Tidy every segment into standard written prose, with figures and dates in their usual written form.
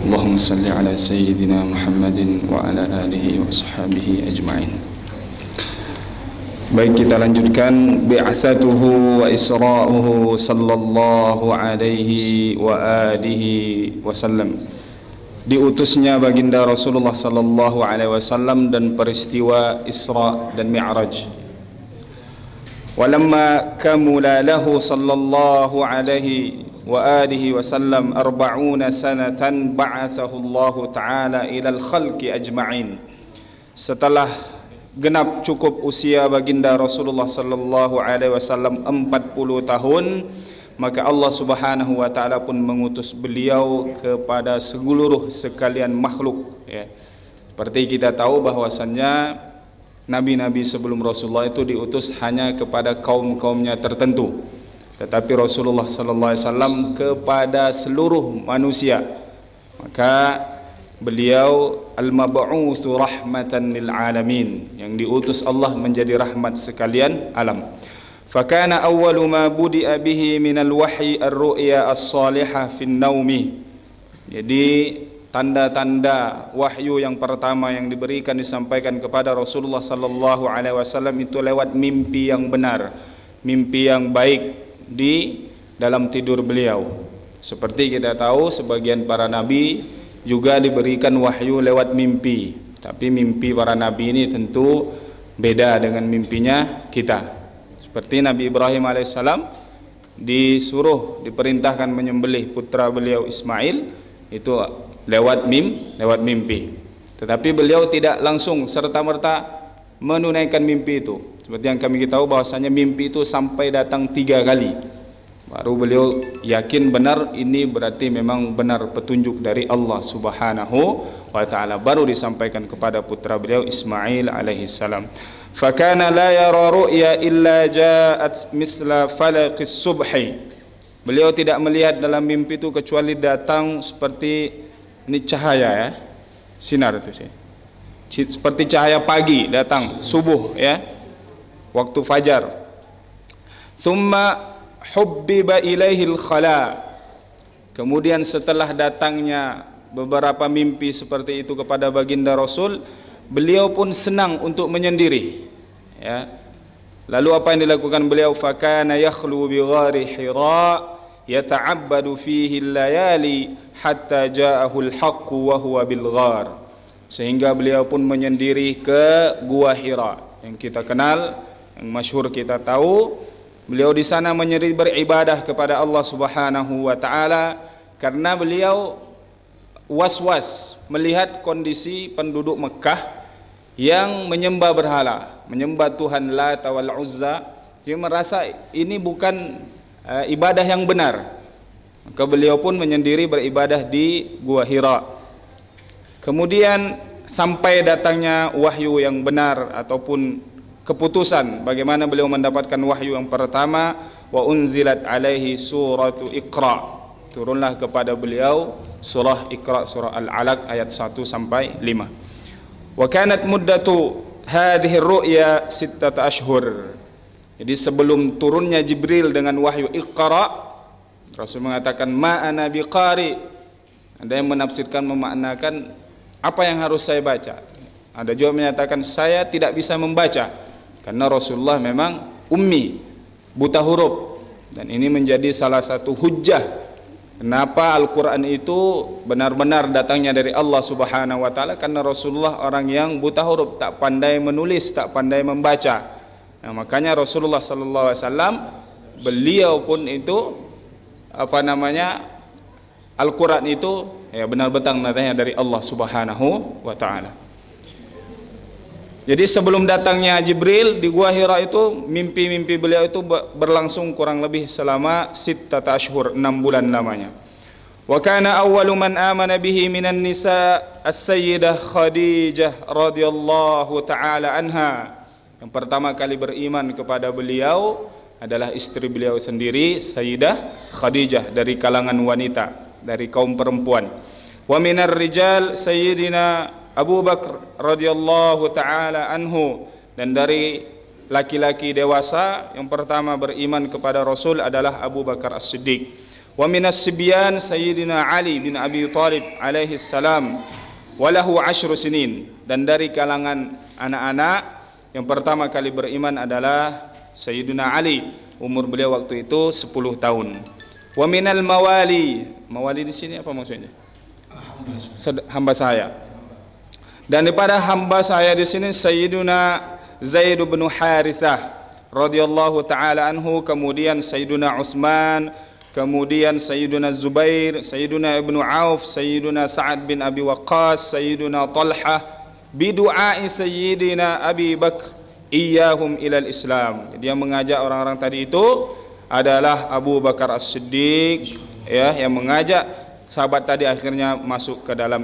Allahumma salli ala sayyidina Muhammadin wa ala alihi wa ashabihi ajma'in. Baik, kita lanjutkan bi'atsatuhu wa isra'uhu sallallahu alaihi wa alihi wasallam. Diutusnya baginda Rasulullah sallallahu alaihi wasallam dan peristiwa Isra dan Mi'raj. Walamma kamula lahu sallallahu alaihi wa alihi wasallam 40 sanatan ba'athahu Allah taala ila al-khalqi ajma'in. Setelah genap cukup usia baginda Rasulullah sallallahu alaihi wasallam 40 tahun, maka Allah Subhanahu wa taala pun mengutus beliau kepada seluruh sekalian makhluk, ya. Seperti kita tahu bahwasannya nabi-nabi sebelum Rasulullah itu diutus hanya kepada kaum-kaumnya tertentu, tetapi Rasulullah sallallahu alaihi wasallam kepada seluruh manusia. Maka beliau al-mab'utsu rahmatan lil alamin, yang diutus Allah menjadi rahmat sekalian alam. Fakana awwalu ma budi'a bihi minal wahyi ar-ru'ya as-salihah fin naumi. Jadi tanda-tanda wahyu yang pertama yang diberikan disampaikan kepada Rasulullah sallallahu alaihi wasallam itu lewat mimpi yang benar, mimpi yang baik di dalam tidur beliau. Seperti kita tahu, sebagian para nabi juga diberikan wahyu lewat mimpi, tapi mimpi para nabi ini tentu beda dengan mimpinya kita. Seperti Nabi Ibrahim alaihissalam disuruh, diperintahkan menyembelih putra beliau Ismail, itu lewat mimpi. Tetapi beliau tidak langsung serta-merta menunaikan mimpi itu. Seperti yang kami tahu bahwasanya mimpi itu sampai datang 3 kali, baru beliau yakin benar ini berarti memang benar petunjuk dari Allah Subhanahu wa taala, baru disampaikan kepada putra beliau Ismail alaihi salam. Fakana la yara ru'ya illa ja'at mithla falaqis subhi. Beliau tidak melihat dalam mimpi itu kecuali datang seperti ini cahaya, ya, sinar itu sih, seperti cahaya pagi datang subuh, ya, waktu fajar. Thumma hubbiba ilaihil khala. Kemudian setelah datangnya beberapa mimpi seperti itu kepada baginda Rasul, beliau pun senang untuk menyendiri, ya. Lalu apa yang dilakukan beliau? Fakana yakhlu bi ghari Hira yata'abbadu fihi al-layali hatta ja'ahu al-haqqu wa huwa bil ghar. Sehingga beliau pun menyendiri ke Gua Hira yang kita kenal, yang masyhur kita tahu. Beliau di sana menyendiri beribadah kepada Allah Subhanahu wa taala karena beliau was-was melihat kondisi penduduk Mekah yang menyembah berhala, menyembah Tuhan Lat wal Uzza. Dia merasa ini bukan ibadah yang benar. Maka beliau pun menyendiri beribadah di Gua Hira. Kemudian sampai datangnya wahyu yang benar ataupun keputusan bagaimana beliau mendapatkan wahyu yang pertama, wa unzilat alaihi suratu Iqra. Turunlah kepada beliau surah Iqra, surah Al-Alaq ayat 1 sampai 5. Wa kanat muddatu hadhihi ar-ru'ya 6 ashhur. Jadi sebelum turunnya Jibril dengan wahyu Iqra, Rasul mengatakan ma ana biqari. Ada yang menafsirkan, memaknakan apa yang harus saya baca. Ada juga menyatakan saya tidak bisa membaca, karena Rasulullah memang ummi, buta huruf. Dan ini menjadi salah satu hujjah kenapa Al-Quran itu benar-benar datangnya dari Allah Subhanahu wa ta'ala, karena Rasulullah orang yang buta huruf, tak pandai menulis, tak pandai membaca. Nah, makanya Rasulullah sallallahu alaihi wasallam beliau pun itu Al-Quran itu ya benar-benar datangnya dari Allah Subhanahu wa ta'ala. Jadi sebelum datangnya Jibril di Gua Hira itu, mimpi-mimpi beliau itu berlangsung kurang lebih selama 6 ashhur, 6 bulan lamanya. Wa kana awwalu man amana bihi minan nisa as-sayyidah Khadijah radhiyallahu taala anha. Yang pertama kali beriman kepada beliau adalah istri beliau sendiri, Sayyidah Khadijah, dari kalangan wanita, dari kaum perempuan. Wa minar rijal Sayyidina Abu Bakar radhiyallahu taala anhu, dan dari laki-laki dewasa yang pertama beriman kepada Rasul adalah Abu Bakar As-Siddiq. Wa minas sibyan Sayyidina Ali bin Abi Thalib alaihi salam walahu 10 sinin. Dan dari kalangan anak-anak yang pertama kali beriman adalah Sayyidina Ali, umur beliau waktu itu 10 tahun. Wa minal mawali, mawali di sini apa maksudnya? Hamba saya. Dan daripada hamba saya di sini Sayyiduna Zaid bin Harithah radhiyallahu taala anhu, kemudian Sayyiduna Utsman, kemudian Sayyiduna Zubair, Sayyiduna Ibnu Auf, Sayyiduna Sa'ad bin Abi Waqqas, Sayyiduna Talhah bidu'ai Sayyidina Abi Bakr iyahum ilal Islam. Dia mengajak orang-orang tadi itu adalah Abu Bakar As-Siddiq, ya, yang mengajak sahabat tadi akhirnya masuk ke dalam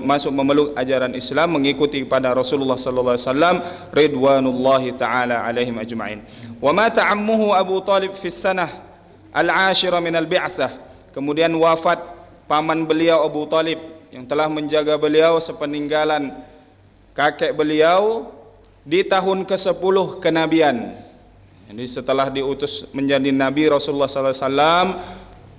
masuk memeluk ajaran Islam, mengikuti kepada Rasulullah sallallahu alaihi wasallam ridwanullahi taala alaihim ajma'in. Wa mata ammuhu Abu Talib fi sanah al-ashira min al-bi'tsah. Kemudian wafat paman beliau Abu Talib yang telah menjaga beliau sepeninggalan kakek beliau di tahun ke-10 kenabian. Jadi setelah diutus menjadi nabi Rasulullah sallallahu alaihi wasallam,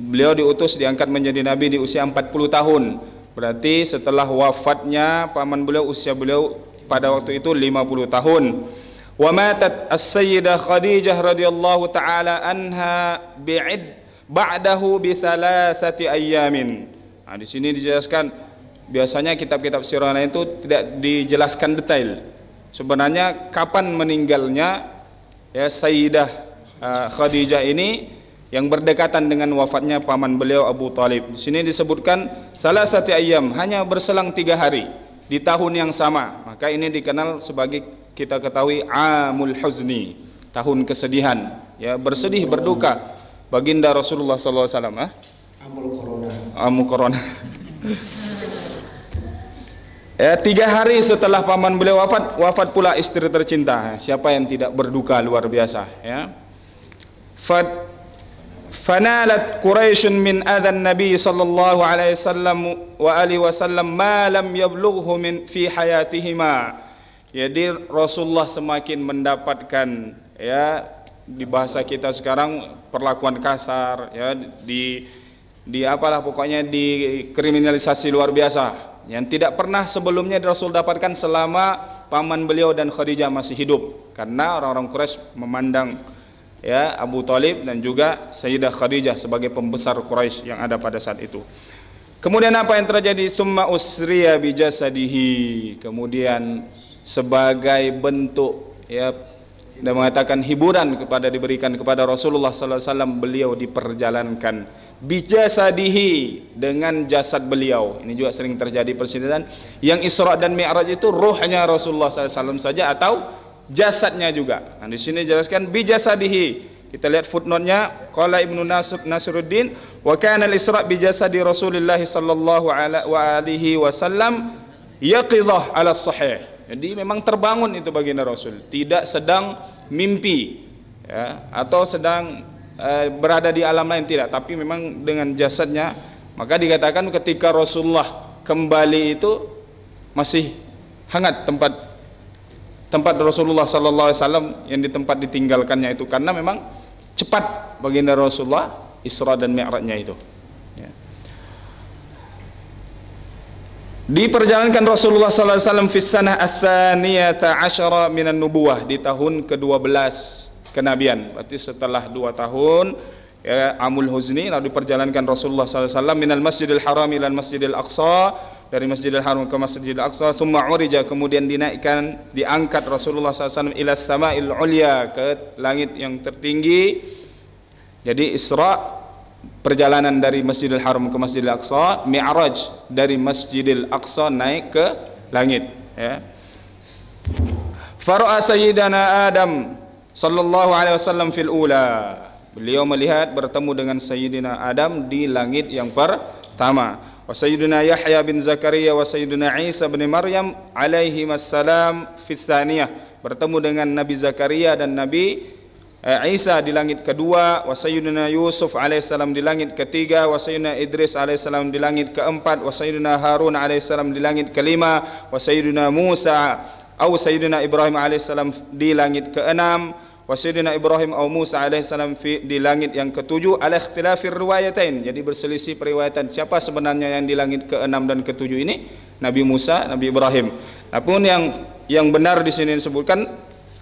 beliau diutus diangkat menjadi nabi di usia 40 tahun. Berarti setelah wafatnya paman beliau, usia beliau pada waktu itu 50 tahun. Wa matat as-sayyidah Khadijah radhiyallahu taala anha ba'dahu bi 3 ayamin. Nah, di sini dijelaskan, biasanya kitab-kitab sirah itu tidak dijelaskan detail. Sebenarnya kapan meninggalnya ya Sayyidah Khadijah ini yang berdekatan dengan wafatnya paman beliau Abu Talib. Di sini disebutkan 3 ayyam, hanya berselang 3 hari di tahun yang sama. Maka ini dikenal sebagai, kita ketahui, Amul Huzni, tahun kesedihan, ya, bersedih berduka baginda Rasulullah sallallahu alaihi wasallam. Amul Corona. Ya, 3 hari setelah paman beliau wafat pula istri tercinta. Siapa yang tidak berduka luar biasa, ya. Fanalat Quraisy min adzan Nabi sallallahu alaihi wasallam wa alihi wasallam ma lam yablughu min fi hayatihima. Jadi Rasulullah semakin mendapatkan, ya, di bahasa kita sekarang perlakuan kasar, ya, di apalah pokoknya dikriminalisasi luar biasa yang tidak pernah sebelumnya Rasul dapatkan selama paman beliau dan Khadijah masih hidup, karena orang-orang Quraisy memandang, ya, Abu Talib dan juga Sayyidah Khadijah sebagai pembesar Quraisy yang ada pada saat itu. Kemudian apa yang terjadi? Tsumma usriya bi jasadihi. Kemudian sebagai bentuk, ya, dan mengatakan hiburan diberikan kepada Rasulullah sallallahu alaihi wasallam, beliau diperjalankan bijasadihi, dengan jasad beliau. Ini juga sering terjadi perselisihan yang Isra dan Mi'raj itu ruhnya Rasulullah sallallahu alaihi wasallam saja atau jasadnya juga. Nah, di sini jelaskan bijasadihi. Kita lihat footnote-nya, qala Ibnu Nasiruddin wa kana al-Isra bi jasadi Rasulillah sallallahu alaihi wasallam yaqidhah ala sahih. Jadi memang terbangun itu baginda Rasul, tidak sedang mimpi, ya, atau sedang berada di alam lain, tidak, tapi memang dengan jasadnya. Maka dikatakan ketika Rasulullah kembali itu masih hangat tempat Rasulullah sallallahu alaihi wasallam yang di tempat ditinggalkannya itu, karena memang cepat baginda Rasulullah Isra dan Mi'rajnya itu, ya. Diperjalankan Rasulullah sallallahu alaihi wasallam fi sanah ats-tsaniyata 'asyara minan nubuwah, di tahun ke-12 kenabian. Berarti setelah 2 tahun, ya, Amul Huzni, lalu diperjalankan Rasulullah sallallahu alaihi wasallam minal Masjidil Haram ila Masjidil Aqsa, dari Masjidil Haram ke Masjidil Aqsa. Tsumma urija, kemudian diangkat Rasulullah sallallahu alaihi wasallam ila sama'il ulya, ke langit yang tertinggi. Jadi Isra, perjalanan dari Masjidil Haram ke Masjidil Aqsa, Mi'raj dari Masjidil Aqsa naik ke langit, ya. Fara'a sayyidana Adam sallallahu alaihi wasallam fil ula. Beliau melihat, bertemu dengan Sayyidina Adam di langit yang pertama. Wa Sayyidina Yahya bin Zakaria wa Sayyidina Isa bin Maryam alaihi wassalam fit tsaniyah. Bertemu dengan Nabi Zakaria dan Nabi Isa di langit kedua. Wa Sayyidina Yusuf alaihissalam di langit ketiga. Wa Sayyidina Idris alaihissalam di langit keempat. Wa Sayyidina Harun alaihissalam di langit kelima. Wa Sayyidina Musa Sayyidina Ibrahim alaihissalam di langit keenam. Wa wa sayyidina Ibrahim atau Musa alaihissalam di langit yang ketujuh ala ikhtilafir riwayatain. Jadi berselisih periwayatan siapa sebenarnya yang di langit ke-6 dan ke-7 ini, Nabi Musa, Nabi Ibrahim. Namun yang benar di sini disebutkan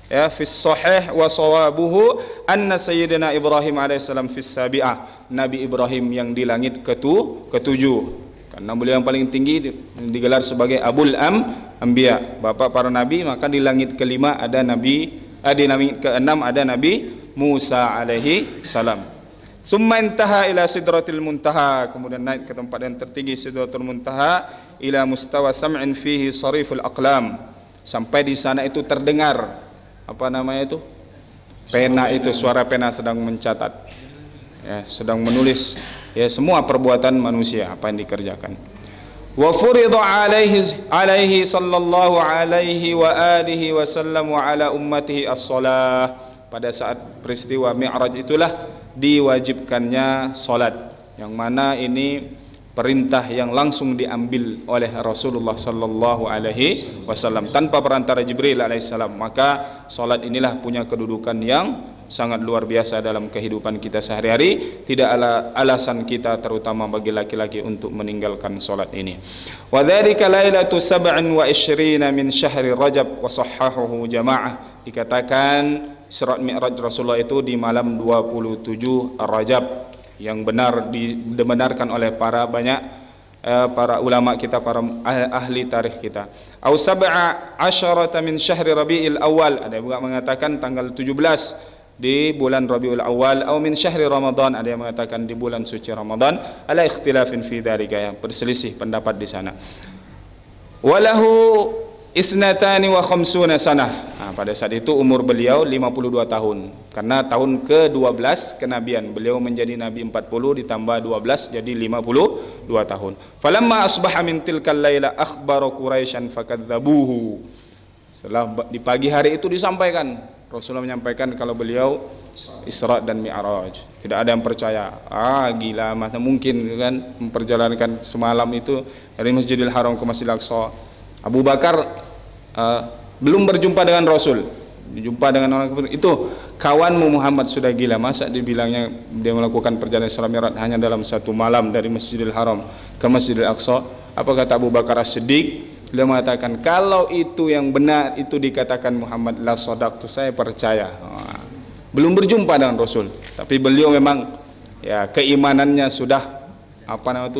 ya fis sahih wa sawabuhu anna sayyidina Ibrahim alaihissalam fis sabi'ah. Nabi Ibrahim yang di langit ketujuh. Karena beliau yang paling tinggi digelar sebagai Abul Anbiya, bapak para nabi, maka di langit kelima ada di langit keenam ada Nabi Musa alaihi salam. Summa intaha ila sidratil muntaha, kemudian naik ke tempat yang tertinggi sidratul muntaha, ila mustawa sam'in fihi sariful aqlam, sampai di sana itu terdengar apa namanya itu? Pena itu, suara pena sedang mencatat. Ya, sedang menulis ya semua perbuatan manusia apa yang dikerjakan. Wa furida alaihi sallallahu alaihi wa alihi wasallam wa ala ummatihi as-shalah. Pada saat peristiwa Mi'raj itulah diwajibkannya salat, yang mana ini perintah yang langsung diambil oleh Rasulullah sallallahu alaihi wasallam tanpa perantara Jibril alaihissalam. Maka salat inilah punya kedudukan yang sangat luar biasa dalam kehidupan kita sehari-hari. Tidak alasan kita terutama bagi laki-laki untuk meninggalkan solat ini. Wa dzalika lailatu 27 min syahri Rajab wa sahhahu jamaah. Dikatakan Isra Mi'raj Rasulullah itu di malam 27 Rajab, yang benar dibenarkan oleh para ulama kita, para ahli tarikh kita. Au 17 min syahri Rabiul Awal, ada juga mengatakan tanggal 17 di bulan Rabiul Awal, atau min syahri Ramadan, ada yang mengatakan di bulan suci Ramadan. Ala ikhtilafin fi dzalika, yang berselisih pendapat di sana. Walahu 52 sanah. Nah, pada saat itu umur beliau 52 tahun, karena tahun ke-12 kenabian. Beliau menjadi nabi 40 ditambah 12 jadi 52 tahun. Falamma asbaha min tilkal laila akhbara Quraisyan fakadzabuhu. Setelah di pagi hari itu disampaikan, Rasulullah menyampaikan kalau beliau Isra dan Mi'raj. Tidak ada yang percaya. Gila, mana mungkin kan memperjalankan semalam itu dari Masjidil Haram ke Masjidil Aqsa. Abu Bakar belum berjumpa dengan Rasul, jumpa dengan orang itu, kawanmu Muhammad sudah gila, masa dibilangnya dia melakukan perjalanan Isra Mi'raj hanya dalam satu malam dari Masjidil Haram ke Masjidil Aqsa. Apa kata Abu Bakar As-Siddiq? Beliau mengatakan, kalau itu yang benar, itu dikatakan Muhammad, la sadaqtu, saya percaya. Belum berjumpa dengan Rasul, tapi beliau memang ya keimanannya sudah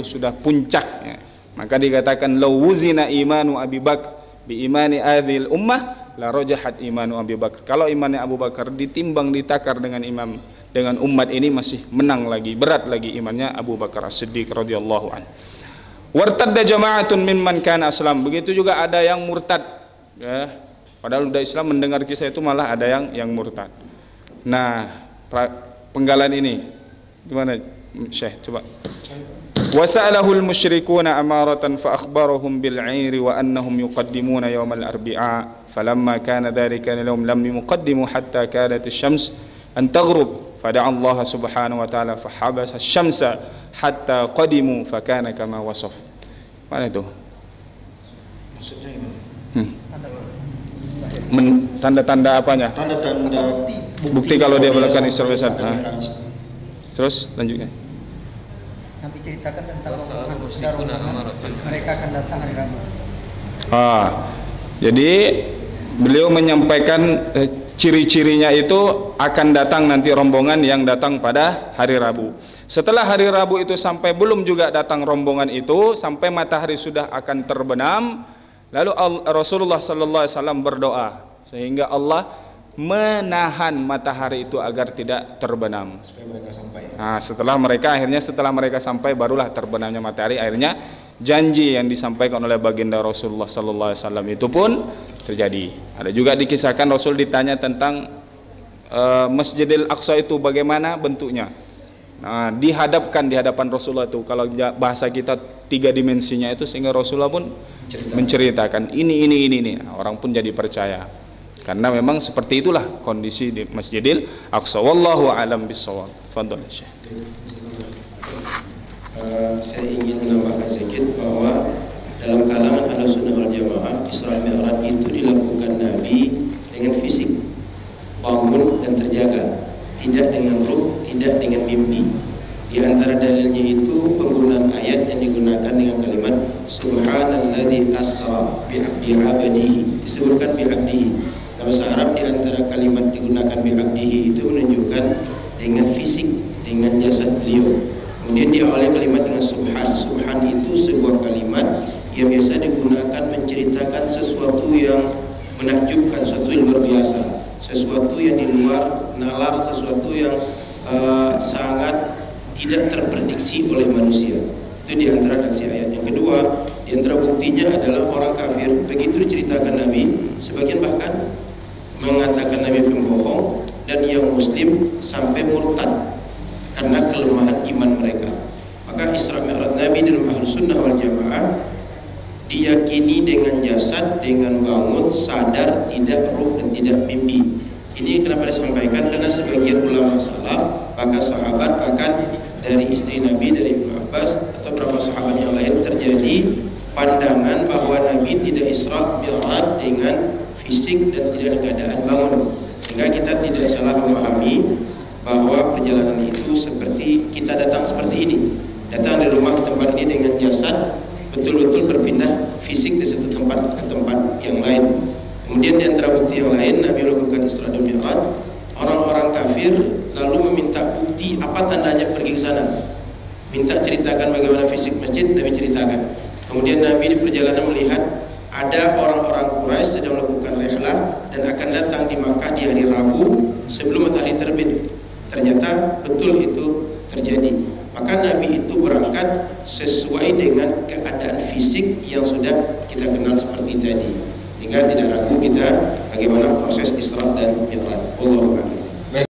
sudah puncaknya. Maka dikatakan, law wuzina imanu Abi Bakar bi imani hadhil ummah la rajahat imanu Abi Bakar. Kalau imannya Abu Bakar ditimbang ditakar dengan umat ini, masih menang lagi, berat lagi imannya Abu Bakar As-Siddiq radhiyallahu anhu. Wartadda jama'atun mimman kana aslam. Begitu juga ada yang murtad ya. Padahal udah Islam, mendengar kisah itu malah ada yang murtad. Nah, penggalan ini gimana Syekh? Coba. Wasa'alahu al-musyrikuna amaratan fa akhbarahum bil 'iri wa annahum yuqaddimuna yawm al-arbi'a. Falamma kana dhalika lahum lam yuqaddimu hatta kadat asy-syams an taghrub. Fada'a Allah subhanahu wa ta'ala fahabasa asy-syamsa hatta qadimu fakana kama wasaf. Mana itu? Maksudnya gimana? Tanda-tanda apanya? Tanda-tanda bukti kalau dia melakukan Isra Mi'raj. Terus lanjutnya. Nabi ceritakan tentang mereka akan datang hari Rabu. Jadi beliau menyampaikan ciri-cirinya itu akan datang nanti rombongan yang datang pada hari Rabu. Setelah hari Rabu itu sampai belum juga datang rombongan itu, sampai matahari sudah akan terbenam, lalu Rasulullah sallallahu alaihi wasallam berdoa sehingga Allah menahan matahari itu agar tidak terbenam. Supaya mereka sampai. Nah, setelah mereka sampai barulah terbenamnya matahari. Akhirnya janji yang disampaikan oleh baginda Rasulullah sallallahu alaihi wasallam itu pun terjadi. Ada juga dikisahkan Rasul ditanya tentang Masjidil Aqsa itu bagaimana bentuknya. Nah, dihadapkan di hadapan Rasulullah itu, kalau bahasa kita 3 dimensinya itu, sehingga Rasulullah pun menceritakan ini. Nah, orang pun jadi percaya. Karena memang seperti itulah kondisi di Masjidil Aqsa. Wallahu a'lam bishawab. Fadhal Syekh. Saya ingin menambahkan sedikit bahwa dalam kalangan Ahlussunnah wal Jamaah, Isra Mi'raj itu dilakukan Nabi dengan fisik. bangun dan terjaga, tidak dengan ruh, tidak dengan mimpi. Di antara dalilnya itu penggunaan ayat yang digunakan dengan kalimat subhanalladzi asra bi'abdihi, disebutkan bi'abdihi. Dalam bahasa Arab di antara kalimat digunakan bi'abdihi itu menunjukkan dengan fisik, dengan jasad beliau. Kemudian diawali kalimat dengan subhan. Subhan itu sebuah kalimat yang biasa digunakan menceritakan sesuatu yang menakjubkan, sesuatu yang luar biasa, sesuatu yang di luar nalar, sesuatu yang sangat tidak terprediksi oleh manusia. Itu di antara redaksi ayat. Yang kedua, di antara buktinya adalah orang kafir begitu diceritakan Nabi, sebagian bahkan mengatakan Nabi pembohong, dan yang muslim sampai murtad karena kelemahan iman mereka. Maka Isra Mi'raj Nabi dalam Ahlus Sunnah wal Jamaah diyakini dengan jasad, dengan bangun, sadar, tidak ruh dan tidak mimpi. Ini kenapa disampaikan? Karena sebagian ulama salaf, bahkan sahabat, bahkan dari istri Nabi, dari Ibnu Abbas atau beberapa sahabat yang lain, terjadi pandangan bahwa Nabi tidak Isra Mi'raj dengan fisik dan tidak ada keadaan bangun, sehingga kita tidak salah memahami bahwa perjalanan itu seperti kita datang seperti ini, datang dari rumah ke tempat ini dengan jasad, betul-betul berpindah fisik dari satu tempat ke tempat yang lain. Kemudian di antara bukti yang lain, Nabi melakukan Isra dan Mi'raj. Orang-orang kafir lalu meminta bukti, apa tandanya pergi ke sana. Minta ceritakan bagaimana fisik masjid, Nabi ceritakan. Kemudian Nabi di perjalanan melihat ada orang-orang Quraisy sedang melakukan rihlah dan akan datang di Makkah di hari Rabu sebelum matahari terbit. Ternyata betul itu terjadi. Maka Nabi itu berangkat sesuai dengan keadaan fisik yang sudah kita kenal seperti tadi, hingga tidak ragu kita bagaimana proses Isra dan Mi'raj. Wallahu a'lam.